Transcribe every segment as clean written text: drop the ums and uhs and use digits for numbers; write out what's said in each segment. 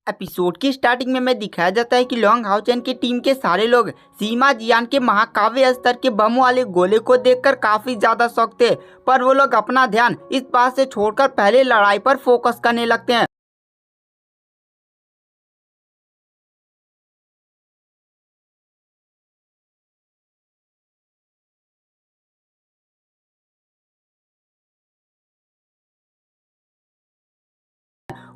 Episode की starting में दिखाया जाता है कि लॉन्ग हाउचेन की टीम के सारे लोग सीमा जियान के महाकाव्य स्तर के बम वाले गोले को देखकर काफी ज्यादा शौक थे, पर वो लोग अपना ध्यान इस बात से छोड़कर पहले लड़ाई पर फोकस करने लगते हैं।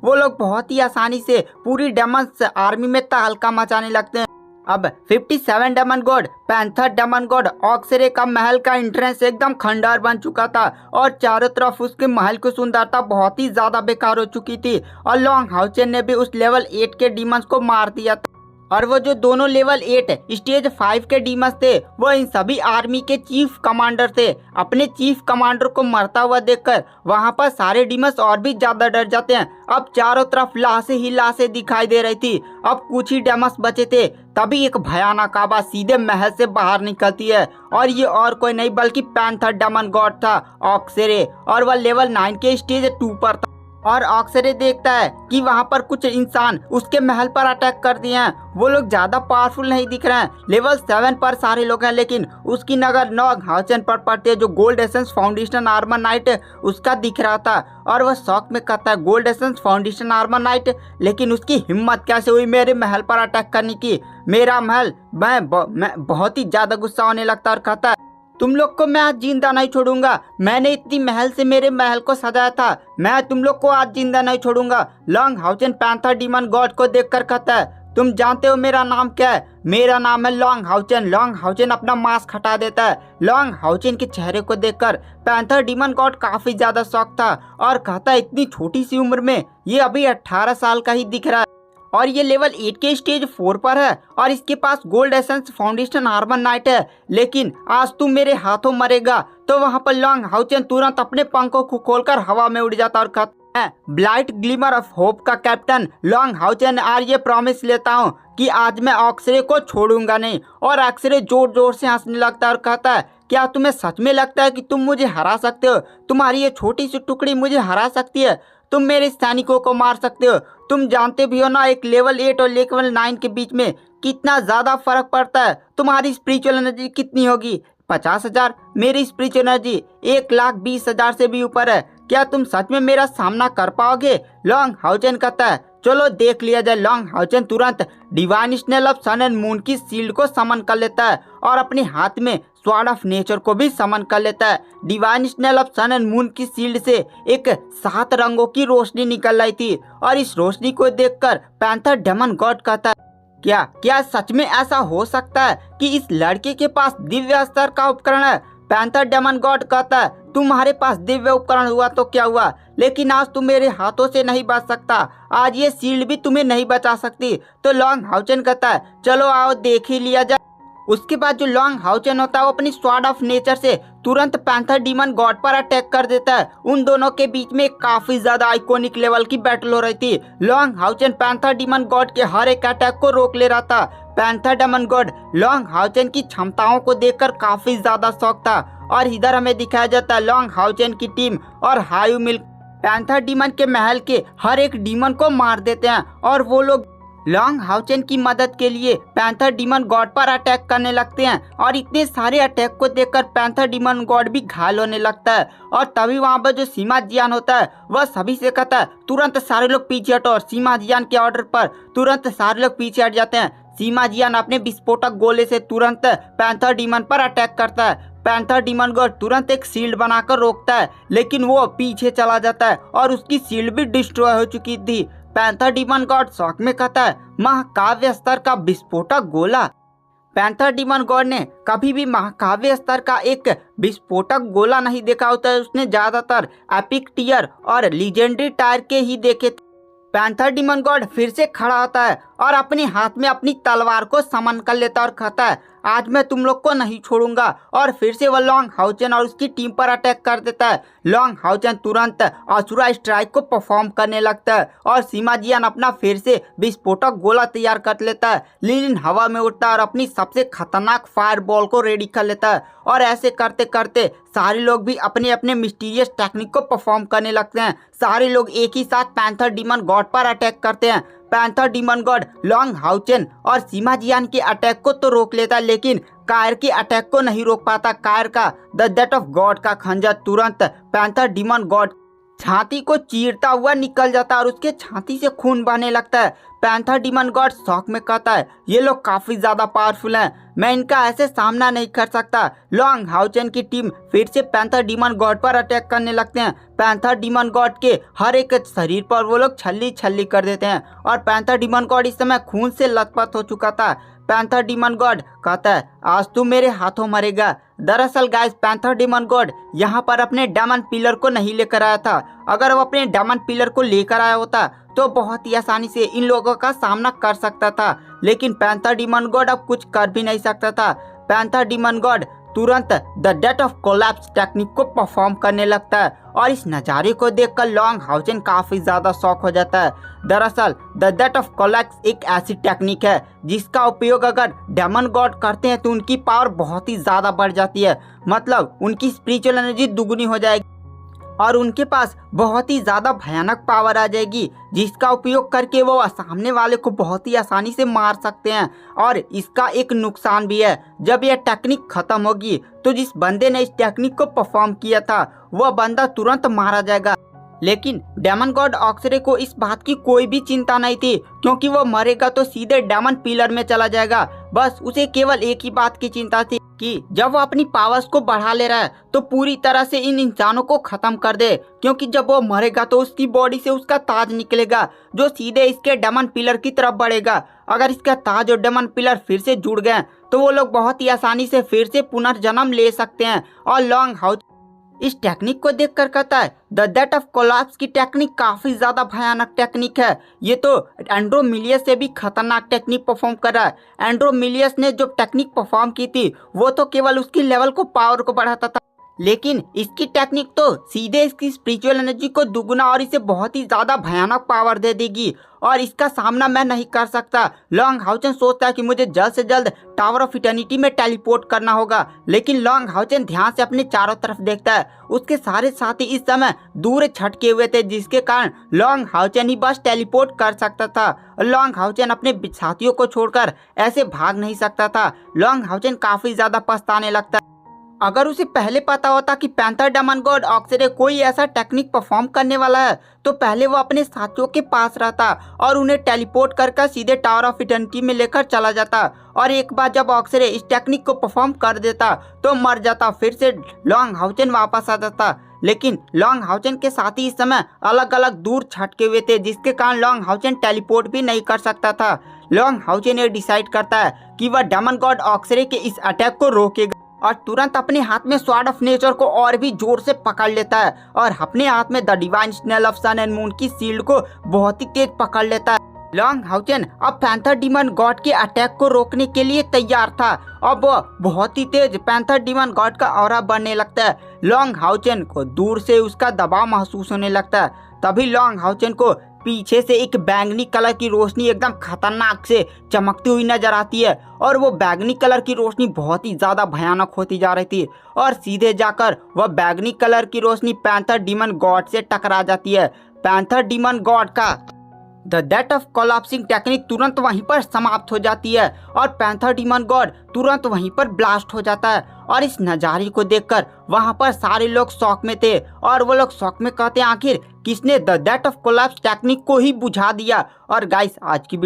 वो लोग बहुत ही आसानी से पूरी डेमन आर्मी में तहलका मचाने लगते हैं। अब 57 demon god, panther demon god ऑक्सरे का महल का एंट्रेंस एकदम खंडहर बन चुका था और चारों तरफ उसके महल की सुंदरता बहुत ही ज्यादा बेकार हो चुकी थी और लॉन्ग हाउचेन ने भी उस लेवल 8 के डीमंस को मार दिया था। और वो जो दोनों लेवल 8 स्टेज 5 के डीमंस थे वो इन सभी आर्मी के चीफ कमांडर थे। अपने चीफ कमांडर को मरता हुआ देखकर वहां पर सारे डीमंस और भी ज्यादा डर जाते हैं। अब चारों तरफ लाशें ही लाशें दिखाई दे रही थी। अब कुछ ही डीमंस बचे थे, तभी एक भयानक आवाज सीधे महल से बाहर निकलती है और ये और कोई नहीं बल्कि पैंथर डेमन गॉड था ऑक्सरे, और वह लेवल 9 के स्टेज 2 पर था। और ऑक्सरे देखता है कि वहां पर कुछ इंसान उसके महल पर अटैक कर दिए हैं। वो लोग ज्यादा पावरफुल नहीं दिख रहे हैं, लेवल 7 पर सारे लोग हैं, लेकिन उसकी नजर लॉन्ग हाउचेन पर पड़ती है जो gold essence foundation armour night उसका दिख रहा था। और वह शौक में कहता है gold essence foundation armour night, लेकिन उसकी हिम्मत कैसे हुई मेरे महल पर अटैक करने की, मेरा महल। मैं बहुत ही ज्यादा गुस्सा होने लगता है और कहता है तुम लोग को मैं आज जिंदा नहीं छोड़ूंगा। मैंने इतनी महल से मेरे महल को सजाया था, मैं तुम लोग को आज जिंदा नहीं छोड़ूंगा। Long Haochen panther demon God को देखकर कहता है तुम जानते हो मेरा नाम क्या है? मेरा नाम है लॉन्ग हाउचेन। लॉन्ग हाउचेन अपना मास्क हटा देता है। लॉन्ग हाउचेन के चेहरे को देखकर पैंथर डीमन गॉड काफी ज्यादा शौक था और कहता है इतनी छोटी सी उम्र में ये अभी 18 साल का ही दिख रहा है और ये लेवल 8 के स्टेज 4 पर है और इसके पास gold essence foundation armour knight है, लेकिन आज तू मेरे हाथों मरेगा। तो वहां पर लॉन्ग हाउचेन तुरंत अपने पंखों को खोलकर हवा में उड़ जाता और कहता है ब्लाइट ग्लिमर ऑफ होप का कैप्टन लॉन्ग हाउचेन आज ये प्रॉमिस लेता हूँ कि आज मैं ऑक्सरे को छोड़ूंगा नहीं। और ऑक्सरे जोर जोर से हंसने लगता है और कहता है क्या तुम्हें सच में लगता है कि तुम मुझे हरा सकते हो? तुम्हारी ये छोटी सी टुकड़ी मुझे हरा सकती है? तुम मेरे सैनिकों को मार सकते हो? तुम जानते भी हो ना एक लेवल 8 और लेवल 9 के बीच में कितना ज्यादा फर्क पड़ता है। तुम्हारी स्पिरिचुअल एनर्जी कितनी होगी? 50,000। मेरी स्पिरिचुअल एनर्जी 1,20,000 से भी ऊपर है। क्या तुम सच में मेरा सामना कर पाओगे? लॉन्ग हाउचेन कहता है चलो देख लिया जाए। लॉन्ग हाउचेन तुरंत divine snail of sun and moon की शील्ड को समन कर लेता है और अपने हाथ में स्वॉर्ड ऑफ नेचर को भी समन कर लेता है। Divine snail of sun and moon की शील्ड से एक 7 रंगों की रोशनी निकल रही थी और इस रोशनी को देखकर पैंथर डेमन गॉड कहता है क्या सच में ऐसा हो सकता है कि इस लड़के के पास दिव्य स्तर का उपकरण है? पैंथर डेमन गॉड कहता है तुम्हारे पास दिव्य उपकरण हुआ तो क्या हुआ, लेकिन आज तुम मेरे हाथों से नहीं बच सकता। आज ये शील्ड भी तुम्हें नहीं बचा सकती। तो लॉन्ग हाउचेन कहता है चलो आओ देख ही लिया जाए। उसके बाद जो लॉन्ग हाउचेन होता है वो अपनी स्वॉर्ड ऑफ नेचर से तुरंत पैंथर डीमन गॉड पर अटैक कर देता है। उन दोनों के बीच में काफी ज्यादा आइकॉनिक लेवल की बैटल हो रही थी। Long Haochen panther demon god के हर एक अटैक को रोक ले रहा था। Panther demon god Long Haochen की क्षमताओं को देखकर काफी ज्यादा शौक था। और इधर हमें दिखाया जाता है लॉन्ग हाउचेन की टीम और हायू मिल्क पैंथर डीमन के महल के हर एक डीमन को मार देते हैं और वो लोग लॉन्ग हाउचेन की मदद के लिए पैंथर डीमन गॉड पर अटैक करने लगते हैं। और इतने सारे अटैक को देखकर पैंथर डीमन गॉड भी घायल होने लगता है। और तभी वहां पर जो सीमा जियान होता है वह सभी से कहता है तुरंत सारे लोग पीछे हटो, और सीमा जियान के ऑर्डर पर तुरंत सारे लोग पीछे हट जाते हैं। सीमा जियान अपने विस्फोटक गोले से तुरंत पैंथर डीमन पर अटैक करता है। पैंथर डीमन गॉड तुरंत एक शील्ड बनाकर रोकता है, लेकिन वो पीछे चला जाता है और उसकी शील्ड भी डिस्ट्रॉय हो चुकी थी। पैंथर डीमन गॉड शौक में कहता है महाकाव्य स्तर का विस्फोटक गोला। पैंथर डीमन गॉड ने कभी भी महाकाव्य स्तर का एक विस्फोटक गोला नहीं देखा होता है। उसने ज्यादातर एपिक टीयर और लीजेंडरी टायर के ही देखे थे। पैंथर डीमन गॉड फिर से खड़ा होता है और अपने हाथ में अपनी तलवार को समन कर लेता है और कहता है आज मैं तुम लोग को नहीं छोड़ूंगा। और फिर से वह लॉन्ग हाउचेन और उसकी टीम पर अटैक कर देता है। लॉन्ग हाउचेन तुरंत असुरा स्ट्राइक को परफॉर्म करने लगता है और सीमा जियान अपना फिर से विस्फोटक गोला तैयार कर लेता है। लिलिन हवा में उड़ता है और अपनी सबसे खतरनाक फायर बॉल को रेडी कर लेता है। और ऐसे करते करते सारे लोग भी अपने अपने मिस्टीरियस टेक्निक को परफॉर्म करने लगते हैं। सारे लोग एक ही साथ पैंथर डीमन गॉड पर अटैक करते हैं। Panther demon God Long Haochen और सीमा जियान के अटैक को तो रोक लेता, लेकिन कायर के अटैक को नहीं रोक पाता। कायर का द डेथ ऑफ गॉड का खंजर तुरंत पैंथर डीमन गॉड छाती को चीरता हुआ निकल जाता है और उसके छाती से खून बहने लगता है। पैंथर डीमन गॉड शॉक में कहता है, ये लोग काफी ज्यादा पावरफुल हैं, मैं इनका ऐसे सामना नहीं कर सकता। लॉन्ग हाउचेन की टीम फिर से पैंथर डीमन गॉड पर अटैक करने लगते हैं। पैंथर डीमन गॉड के हर एक शरीर पर वो लोग छल्ली छल्ली कर देते हैं और पैंथर डीमन गॉड इस समय खून से लथपथ हो चुका था। पैंथर डीमन गॉड कहता है, आज तू मेरे हाथों मरेगा। दरअसल गाइस, पैंथर डीमन गॉड यहाँ पर अपने डायमंड पिलर को नहीं लेकर आया था। अगर वो अपने डायमंड पिलर को लेकर आया होता तो बहुत ही आसानी से इन लोगों का सामना कर सकता था, लेकिन पैंथर डीमन गॉड अब कुछ कर भी नहीं सकता था। पैंथर डीमन गॉड तुरंत the death of collapse technique को परफॉर्म करने लगता है और इस नज़ारे को देखकर लॉन्ग हाउचेन काफ़ी ज़्यादा शॉक हो जाता है। दरअसल द डेथ ऑफ कोलैप्स एक ऐसी टेक्निक है जिसका उपयोग अगर डेमन गॉड करते हैं तो उनकी पावर बहुत ही ज़्यादा बढ़ जाती है, मतलब उनकी स्पिरिचुअल एनर्जी दुगनी हो जाएगी और उनके पास बहुत ही ज़्यादा भयानक पावर आ जाएगी, जिसका उपयोग करके वो सामने वाले को बहुत ही आसानी से मार सकते हैं। और इसका एक नुकसान भी है, जब यह टेक्निक ख़त्म होगी तो जिस बंदे ने इस टेक्निक को परफॉर्म किया था वह बंदा तुरंत मारा जाएगा। लेकिन डेमन गॉड ऑक्सरे को इस बात की कोई भी चिंता नहीं थी, क्योंकि वो मरेगा तो सीधे डेमन पिलर में चला जाएगा। बस उसे केवल एक ही बात की चिंता थी कि जब वो अपनी पावर्स को बढ़ा ले रहा है तो पूरी तरह से इन इंसानों को खत्म कर दे, क्योंकि जब वो मरेगा तो उसकी बॉडी से उसका ताज निकलेगा जो सीधे इसके डेमन पिलर की तरफ बढ़ेगा। अगर इसका ताज और डेमन पिलर फिर से जुड़ गए तो वो लोग बहुत ही आसानी से फिर से पुनर्जन्म ले सकते हैं। और लॉन्ग हाउस इस टेक्निक को देखकर कहता है, द डेथ ऑफ कोलैप्स की टेक्निक काफ़ी ज़्यादा भयानक टेक्निक है, ये तो एंड्रोमिलियस से भी खतरनाक टेक्निक परफॉर्म कर रहा है। एंड्रोमिलियस ने जो टेक्निक परफॉर्म की थी वो तो केवल उसकी लेवल को पावर को बढ़ाता था, लेकिन इसकी टेक्निक तो सीधे इसकी स्पिरिचुअल एनर्जी को दुगना और इसे बहुत ही ज़्यादा भयानक पावर दे देगी और इसका सामना मैं नहीं कर सकता। लॉन्ग हाउचेन सोचता है कि मुझे जल्द से जल्द टावर ऑफ इटर्निटी में टेलीपोर्ट करना होगा, लेकिन लॉन्ग हाउचेन ध्यान से अपने चारों तरफ देखता है। उसके सारे साथी इस समय दूर छटके हुए थे, जिसके कारण लॉन्ग हाउचेन ही बस टेलीपोर्ट कर सकता था। लॉन्ग हाउचेन अपने साथियों को छोड़कर ऐसे भाग नहीं सकता था। लॉन्ग हाउचेन काफ़ी ज़्यादा पछताने लगता है। अगर उसे पहले पता होता कि पैंथर डेमन गॉड ऑक्सरे कोई ऐसा टेक्निक परफॉर्म करने वाला है तो पहले वो अपने साथियों के पास रहता और उन्हें टेलीपोर्ट करके सीधे टावर ऑफ इटर्निटी में लेकर चला जाता। और एक बार जब ऑक्सरे इस टेक्निक को परफॉर्म कर देता तो मर जाता, फिर से लॉन्ग हाउचेन वापस आ जाता। लेकिन लॉन्ग हाउचेन के साथी इस समय अलग अलग दूर छटके हुए थे, जिसके कारण लॉन्ग हाउचेन टेलीपोर्ट भी नहीं कर सकता था। लॉन्ग हाउचेन ये डिसाइड करता है कि वह डेमन गॉड ऑक्सरे के इस अटैक को रोकेगा और तुरंत अपने हाथ में स्वॉर्ड ऑफ नेचर को और भी जोर से पकड़ लेता है और अपने हाथ में the divine snail of sun and moon की शील्ड को बहुत ही तेज पकड़ लेता है। लॉन्ग हाउचेन अब पैंथर डीमन गॉड के अटैक को रोकने के लिए तैयार था। अब वो बहुत ही तेज पैंथर डीमन गॉड का ऑरा बढ़ने लगता है। लॉन्ग हाउचेन को दूर से उसका दबाव महसूस होने लगता है। तभी लॉन्ग हाउचेन को पीछे से एक बैंगनी कलर की रोशनी एकदम खतरनाक से चमकती हुई नजर आती है और वो बैंगनी कलर की रोशनी बहुत ही ज़्यादा भयानक होती जा रही थी और सीधे जाकर वह बैंगनी कलर की रोशनी पैंथर डीमन गॉड से टकरा जाती है। पैंथर डीमन गॉड का the death of collapsing technique तुरंत वहीं पर समाप्त हो जाती है और पैंथर डीमन गॉड तुरंत वहीं पर ब्लास्ट हो जाता है। और इस नज़ारे को देखकर वहां पर सारे लोग शॉक में थे और वो लोग शॉक में कहते हैं, आखिर किसने the death of collapse technique को ही बुझा दिया। और गाइस, आज की